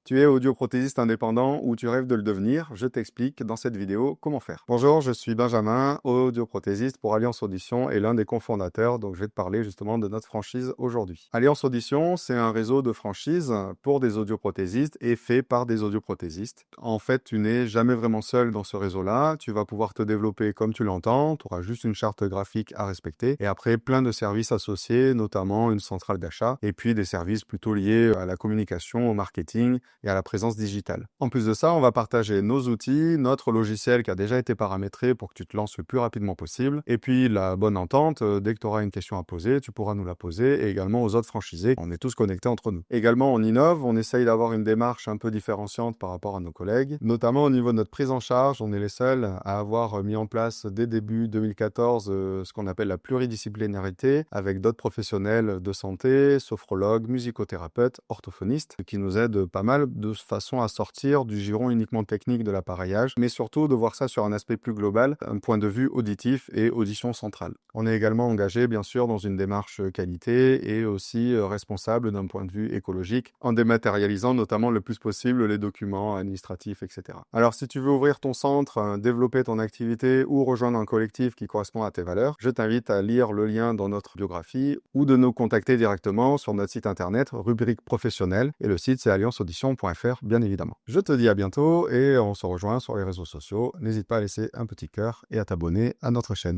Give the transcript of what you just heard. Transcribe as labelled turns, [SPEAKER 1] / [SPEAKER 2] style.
[SPEAKER 1] Tu es audioprothésiste indépendant ou tu rêves de le devenir, je t'explique dans cette vidéo comment faire. Bonjour, je suis Benjamin, audioprothésiste pour Alliance Audition et l'un des cofondateurs, donc je vais te parler justement de notre franchise aujourd'hui. Alliance Audition, c'est un réseau de franchises pour des audioprothésistes et fait par des audioprothésistes. En fait, tu n'es jamais vraiment seul dans ce réseau-là, tu vas pouvoir te développer comme tu l'entends, tu auras juste une charte graphique à respecter et après plein de services associés, notamment une centrale d'achat et puis des services plutôt liés à la communication, au marketing et à la présence digitale. En plus de ça, on va partager nos outils, notre logiciel qui a déjà été paramétré pour que tu te lances le plus rapidement possible, et puis la bonne entente, dès que tu auras une question à poser, tu pourras nous la poser, et également aux autres franchisés. On est tous connectés entre nous. Également, on innove, on essaye d'avoir une démarche un peu différenciante par rapport à nos collègues, notamment au niveau de notre prise en charge. On est les seuls à avoir mis en place dès début 2014 ce qu'on appelle la pluridisciplinarité, avec d'autres professionnels de santé, sophrologues, musicothérapeutes, orthophonistes, qui nous aident pas mal de façon à sortir du giron uniquement technique de l'appareillage, mais surtout de voir ça sur un aspect plus global, un point de vue auditif et audition centrale. On est également engagé, bien sûr, dans une démarche qualité et aussi responsable d'un point de vue écologique, en dématérialisant notamment le plus possible les documents administratifs, etc. Alors, si tu veux ouvrir ton centre, développer ton activité ou rejoindre un collectif qui correspond à tes valeurs, je t'invite à lire le lien dans notre biographie ou de nous contacter directement sur notre site internet, rubrique professionnelle, et le site c'est allianceaudition.fr, bien évidemment. Je te dis à bientôt et on se rejoint sur les réseaux sociaux. N'hésite pas à laisser un petit cœur et à t'abonner à notre chaîne.